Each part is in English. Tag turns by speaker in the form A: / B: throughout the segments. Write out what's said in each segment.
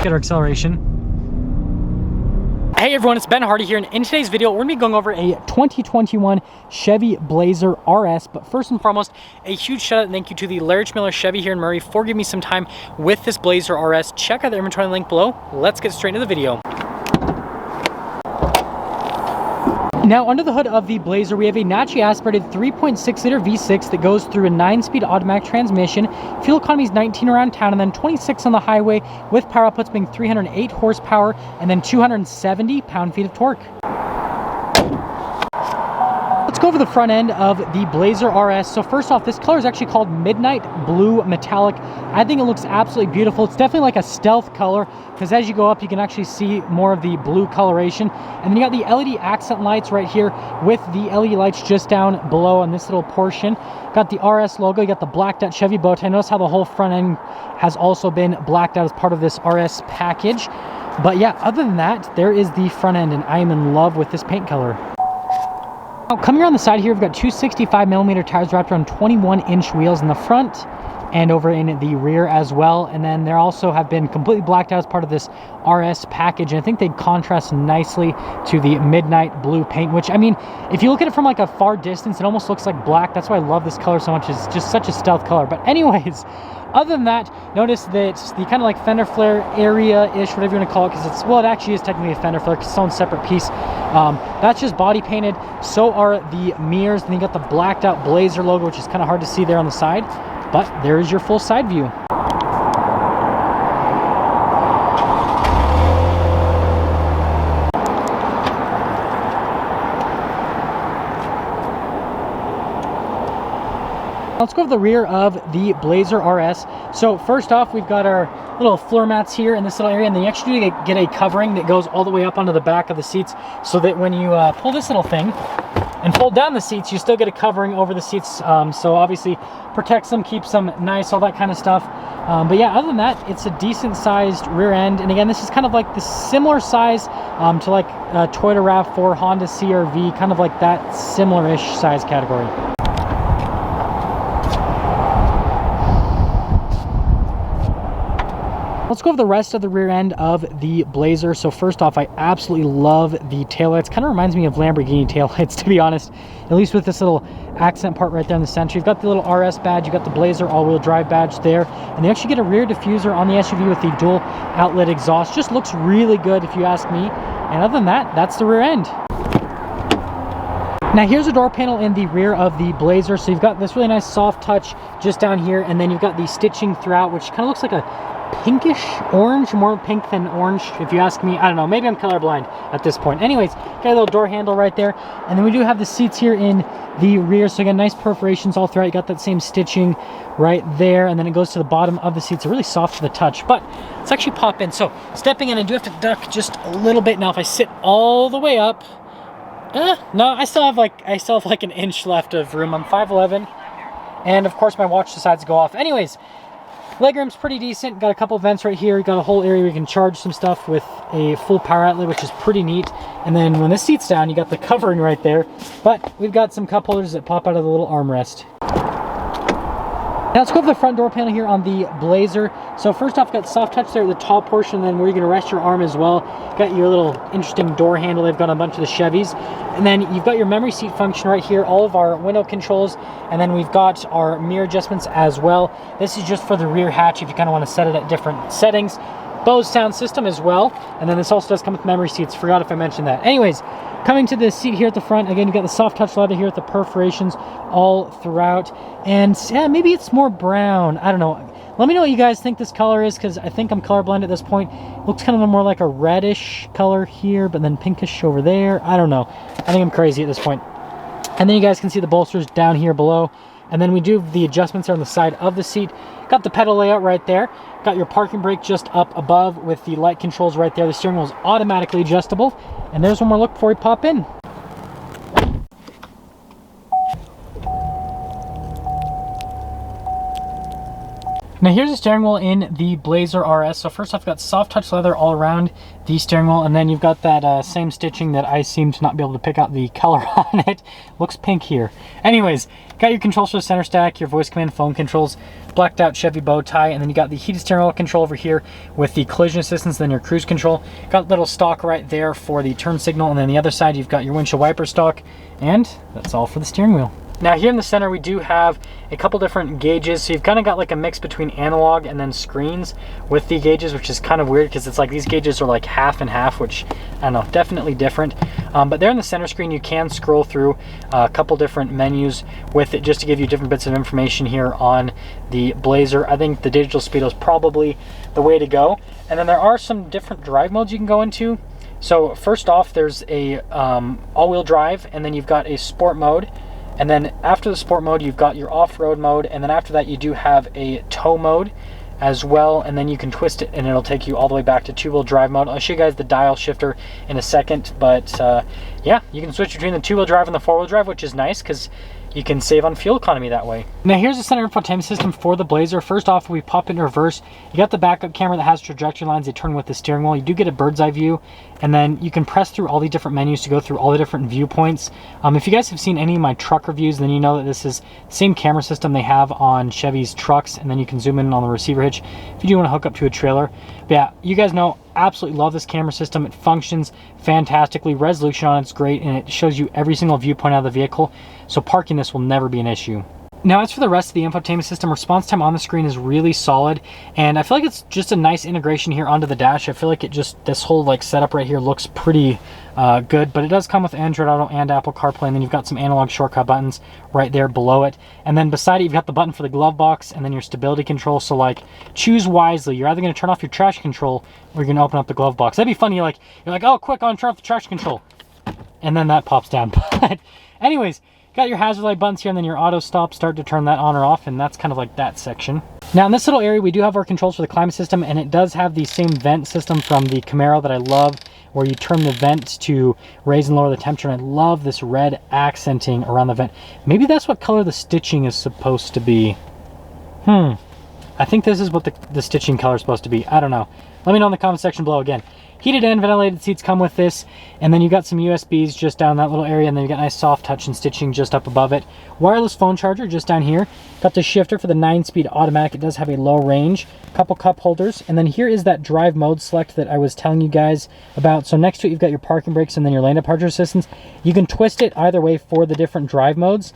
A: at our acceleration. Hey everyone, it's Ben Hardy here, and in today's video, we're gonna be going over a 2021 Chevy Blazer RS. But first and foremost, a huge shout out and thank you to the Larry Miller Chevy here in Murray for giving me some time with this Blazer RS. Check out the inventory link below. Let's get straight into the video. Now, under the hood of the Blazer, we have a naturally aspirated 3.6 liter V6 that goes through a 9-speed automatic transmission. Fuel economy is 19 around town and then 26 on the highway, with power outputs being 308 horsepower and then 270 pound-feet of torque. Let's go over the front end of the Blazer RS. So first off, this color is actually called Midnight Blue Metallic. I think it looks absolutely beautiful. It's definitely like a stealth color, because as you go up, you can actually see more of the blue coloration. And then you got the LED accent lights right here with the LED lights just down below on this little portion. Got the RS logo, you got the blacked out Chevy bow tie. Notice how the whole front end has also been blacked out as part of this RS package. But yeah, other than that, there is the front end, and I am in love with this paint color. Now, coming around the side here, we've got two 65mm tires wrapped around 21-inch wheels in the front and over in the rear as well. And then there also have been completely blacked out as part of this RS package. And I think they contrast nicely to the midnight blue paint, which, I mean, if you look at it from like a far distance, it almost looks like black. That's why I love this color so much. It's just such a stealth color. But anyways, other than that, notice that the kind of like fender flare area-ish, whatever you want to call it, because it's, well, it actually is technically a fender flare because it's its own separate piece. That's just body painted. So are the mirrors. Then you got the blacked out Blazer logo, which is kind of hard to see there on the side. But there is your full side view. Let's go over the rear of the Blazer RS. So first off, we've got our little floor mats here in this little area, and then you actually do get a covering that goes all the way up onto the back of the seats, so that when you pull this little thing and fold down the seats, you still get a covering over the seats. So obviously protects them, keeps them nice, all that kind of stuff. But yeah, other than that, it's a decent sized rear end. And again, this is kind of like the similar size to like a Toyota RAV4, Honda CR-V, kind of like that similar-ish size category. Let's go over the rest of the rear end of the Blazer. So first off, I absolutely love the taillights. Kind of reminds me of Lamborghini taillights, to be honest, at least with this little accent part right there in the center. You've got the little RS badge, you've got the Blazer all-wheel drive badge there, and you actually get a rear diffuser on the SUV with the dual outlet exhaust. Just looks really good if you ask me. And other than that, that's the rear end. Now here's a door panel in the rear of the Blazer. So you've got this really nice soft touch just down here, and then you've got the stitching throughout, which kind of looks like a pinkish orange, more pink than orange if you ask me. I don't know, maybe I'm colorblind at this point. Anyways, got a little door handle right there, and then we do have the seats here in the rear. So again, nice perforations all throughout. You got that same stitching right there, and then it goes to the bottom of the seats. It's really soft to the touch, but let's actually pop in. So stepping in, I do have to duck just a little bit. Now if I sit all the way up, no, I still have like an inch left of room. I'm 5'11", and of course my watch decides to go off. Anyways, legroom's pretty decent. Got a couple vents right here. Got a whole area where you can charge some stuff with a full power outlet, which is pretty neat. And then when this seat's down, you got the covering right there. But we've got some cup holders that pop out of the little armrest. Now let's go over the front door panel here on the Blazer. So first off, got soft touch there at the top portion, and then where you're going to rest your arm as well. Got your little interesting door handle they've got on a bunch of the Chevys. And then you've got your memory seat function right here, all of our window controls, and then we've got our mirror adjustments as well. This is just for the rear hatch if you kind of want to set it at different settings. Bose sound system as well, and then this also does come with memory seats. Forgot if I mentioned that. Anyways, coming to the seat here at the front, again, you got the soft touch leather here with the perforations all throughout, and yeah, maybe it's more brown. I don't know. Let me know what you guys think this color is, because I think I'm colorblind at this point. It looks kind of more like a reddish color here, but then pinkish over there. I don't know. I think I'm crazy at this point. And then you guys can see the bolsters down here below. And then we do the adjustments on the side of the seat. Got the pedal layout right there. Got your parking brake just up above with the light controls right there. The steering wheel is automatically adjustable. And there's one more look before we pop in. Now here's the steering wheel in the Blazer RS. So first off, got soft touch leather all around the steering wheel, and then you've got that same stitching that I seem to not be able to pick out the color on it. Looks pink here. Anyways, got your controls for the center stack, your voice command phone controls, blacked out Chevy bow tie, and then you got the heated steering wheel control over here with the collision assistance, then your cruise control. Got little stock right there for the turn signal, and then the other side you've got your windshield wiper stock, and that's all for the steering wheel. Now here in the center we do have a couple different gauges, so you've kind of got like a mix between analog and then screens with the gauges, which is kind of weird because it's like these gauges are like half and half, which I don't know, definitely different. But there in the center screen you can scroll through a couple different menus with it just to give you different bits of information here on the Blazer. I think the digital speedo is probably the way to go. And then there are some different drive modes you can go into. So first off, there's a all-wheel drive, and then you've got a sport mode. And then after the sport mode, you've got your off-road mode, and then after that you do have a tow mode as well, and then you can twist it and it'll take you all the way back to two-wheel drive mode. I'll show you guys the dial shifter in a second, but yeah, you can switch between the two-wheel drive and the four-wheel drive, which is nice because you can save on fuel economy that way. Now here's the center infotainment system for the Blazer. First off, we pop into reverse. You got the backup camera that has trajectory lines. They turn with the steering wheel. You do get a bird's eye view, and then you can press through all the different menus to go through all the different viewpoints. If you guys have seen any of my truck reviews, then you know that this is the same camera system they have on Chevy's trucks, and then you can zoom in on the receiver hitch if you do want to hook up to a trailer. But yeah, you guys know, absolutely love this camera system. It functions fantastically. Resolution on it's great, and it shows you every single viewpoint out of the vehicle, so parking this will never be an issue. Now as for the rest of the infotainment system, response time on the screen is really solid, and I feel like it's just a nice integration here onto the dash. I feel like it just, this whole like setup right here looks pretty good, but it does come with Android Auto and Apple CarPlay, and then you've got some analog shortcut buttons right there below it, and then beside it you've got the button for the glove box and then your stability control. So like, choose wisely. You're either going to turn off your traction control or you're going to open up the glove box. That'd be funny, like you're like, oh quick, on turn off the traction control, and then that pops down. But anyways, got your hazard light buttons here, and then your auto stop, start to turn that on or off, and that's kind of like that section. Now in this little area we do have our controls for the climate system, and it does have the same vent system from the Camaro that I love, where you turn the vent to raise and lower the temperature, and I love this red accenting around the vent. Maybe that's what color the stitching is supposed to be. I think this is what the stitching color is supposed to be. I don't know. Let me know in the comment section below. Again, heated and ventilated seats come with this, and then you got some USBs just down that little area, and then you got nice soft touch and stitching just up above it. Wireless phone charger just down here. Got the shifter for the 9-speed automatic. It does have a low range. Couple cup holders, and then here is that drive mode select that I was telling you guys about. So next to it you've got your parking brakes and then your lane departure assistance. You can twist it either way for the different drive modes.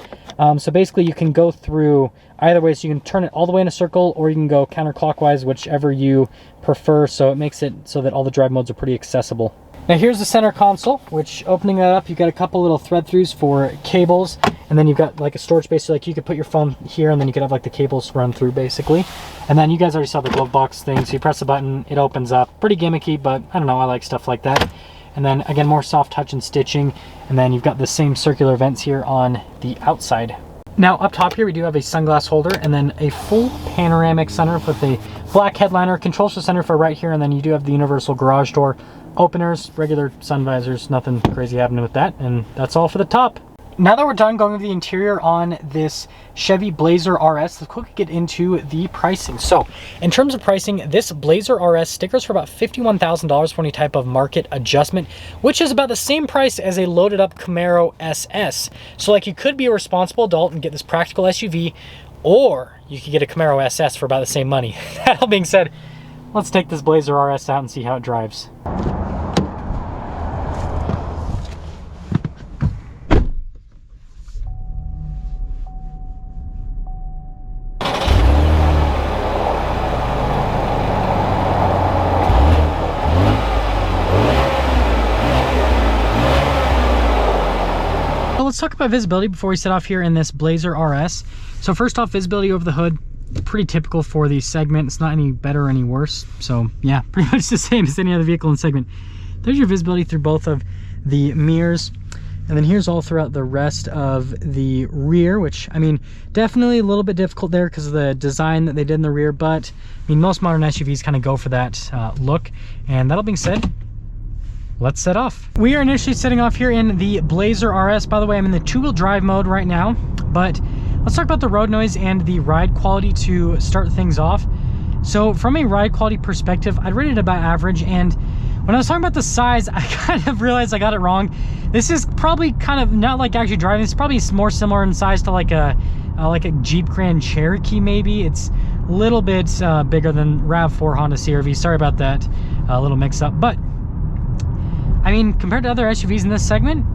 A: So basically you can go through either way, so you can turn it all the way in a circle, or you can go counterclockwise, whichever you prefer. So it makes it so that all the drive modes are pretty accessible. Now here's the center console, which opening that up, you've got a couple little thread throughs for cables, and then you've got like a storage space, so like you could put your phone here, and then you could have like the cables run through basically. And then you guys already saw the glove box thing, so you press the button, it opens up. Pretty gimmicky, but I don't know, I like stuff like that. And then again, more soft touch and stitching, and then you've got the same circular vents here on the outside. Now up top here we do have a sunglass holder, and then a full panoramic sunroof with a black headliner, controls for sunroof are right here, and then you do have the universal garage door openers, regular sun visors, nothing crazy happening with that, and that's all for the top. Now that we're done going over the interior on this Chevy Blazer RS, let's quickly get into the pricing. So in terms of pricing, this Blazer RS stickers for about $51,000 for any type of market adjustment, which is about the same price as a loaded up Camaro SS. So like, you could be a responsible adult and get this practical SUV, or you could get a Camaro SS for about the same money. That all being said, let's take this Blazer RS out and see how it drives. Let's talk about visibility before we set off here in this Blazer RS. So first off, visibility over the hood, pretty typical for the segment. It's not any better or any worse. So yeah, pretty much the same as any other vehicle in segment. There's your visibility through both of the mirrors. And then here's all throughout the rest of the rear, which, I mean, definitely a little bit difficult there because of the design that they did in the rear. But I mean, most modern SUVs kind of go for that look. And that all being said, let's set off. We are initially setting off here in the Blazer RS. By the way, I'm in the two-wheel drive mode right now, but let's talk about the road noise and the ride quality to start things off. So from a ride quality perspective, I'd rate it about average, and When I was talking about the size, I kind of realized I got it wrong. This is probably kind of not like actually driving. It's probably more similar in size to like a Jeep Grand Cherokee maybe. It's a little bit bigger than RAV4 Honda CR-V. Sorry about that little mix up. But I mean, compared to other SUVs in this segment,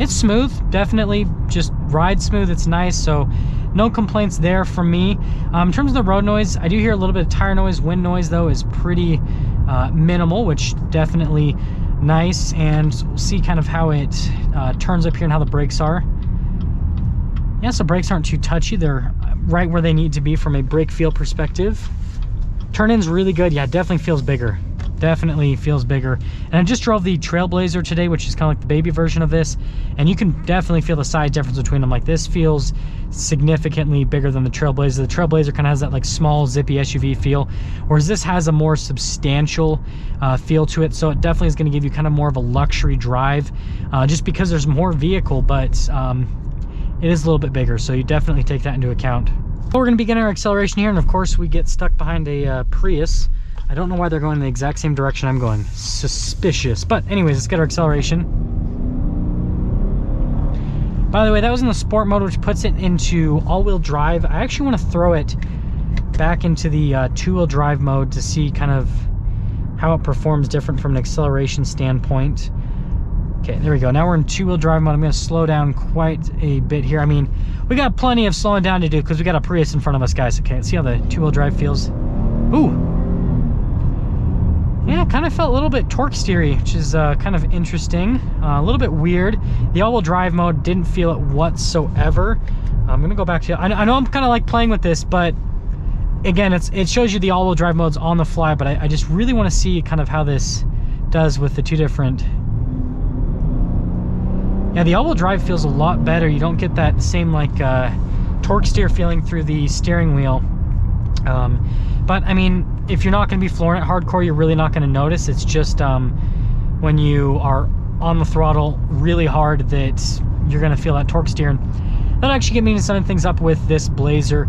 A: it's smooth. Definitely just ride smooth. It's nice. So no complaints there from me. In terms of the road noise, I do hear a little bit of tire noise. Wind noise though is pretty minimal, which definitely nice. And we'll see kind of how it turns up here and how the brakes are. Yeah, so brakes aren't too touchy. They're right where they need to be from a brake feel perspective. Turn-in's really good. Yeah, it definitely feels bigger. Definitely feels bigger. And I just drove the Trailblazer today, which is kind of like the baby version of this, and you can definitely feel the size difference between them. Like, this feels significantly bigger than the Trailblazer. The Trailblazer kind of has that like small zippy SUV feel, whereas this has a more substantial feel to it. So it definitely is going to give you kind of more of a luxury drive, just because there's more vehicle, but it is a little bit bigger. So you definitely take that into account. But we're going to begin our acceleration here, and of course we get stuck behind a Prius. I don't know why they're going in the exact same direction I'm going. Suspicious. But anyways, let's get our acceleration. By the way, that was in the sport mode, which puts it into all-wheel drive. I actually want to throw it back into the two-wheel drive mode to see kind of how it performs different from an acceleration standpoint. Okay, there we go. Now we're in two-wheel drive mode. I'm going to slow down quite a bit here. I mean, we got plenty of slowing down to do because we got a Prius in front of us, guys. Okay, let's see how the two-wheel drive feels. Ooh. Yeah, kind of felt a little bit torque steery, which is kind of interesting. A little bit weird. The all-wheel drive mode didn't feel it whatsoever. I'm gonna go back to, I know I'm kind of like playing with this, but again, it shows you the all-wheel drive modes on the fly, but I just really want to see kind of how this does with the two different. Yeah, the all-wheel drive feels a lot better. You don't get that same like torque steer feeling through the steering wheel. But I mean, if you're not going to be flooring it hardcore, you're really not going to notice. It's just when you are on the throttle really hard that you're going to feel that torque steer. And that'll actually get me into setting things up with this Blazer.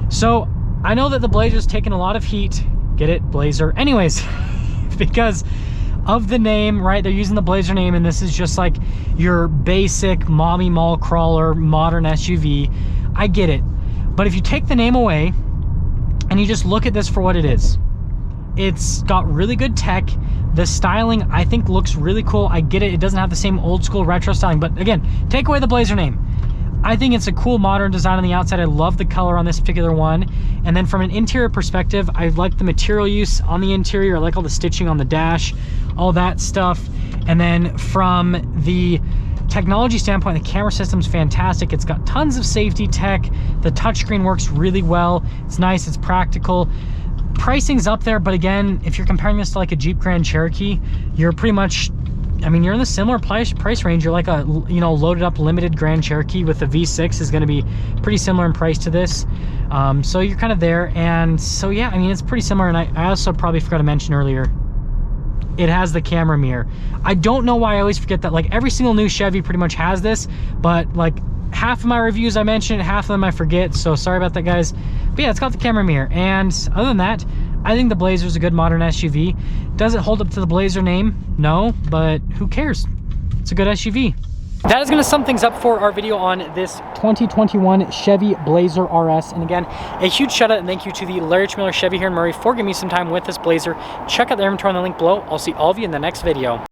A: So I know that the Blazer's taken a lot of heat. Get it? Blazer. Anyways, because of the name, right? They're using the Blazer name, and this is just like your basic mommy mall crawler modern SUV. I get it. But if you take the name away and you just look at this for what it is, it's got really good tech. The styling, I think, looks really cool. I get it. It doesn't have the same old school retro styling, but again, take away the Blazer name. I think it's a cool modern design on the outside. I love the color on this particular one. And then from an interior perspective, I like the material use on the interior. I like all the stitching on the dash, all that stuff. And then from the technology standpoint, the camera system's fantastic. It's got tons of safety tech. The touchscreen works really well. It's nice, it's practical. Pricing's up there, but again, if you're comparing this to like a Jeep Grand Cherokee, you're pretty much, I mean, you're in the similar price range. You're like a, you know, loaded up limited Grand Cherokee with the V6 is going to be pretty similar in price to this. So you're kind of there. And so, yeah, I mean, it's pretty similar. And I also probably forgot to mention earlier, it has the camera mirror. I don't know why I always forget that. Like, every single new Chevy pretty much has this, but like half of my reviews I mentioned, half of them I forget. So sorry about that, guys. But yeah, it's got the camera mirror. And other than that, I think the Blazer is a good modern SUV. Does it hold up to the Blazer name? No, but who cares? It's a good SUV. That is going to sum things up for our video on this 2021 Chevy Blazer RS. And again, a huge shout out and thank you to the Larry H. Miller Chevy here in Murray for giving me some time with this Blazer. Check out the inventory on the link below. I'll see all of you in the next video.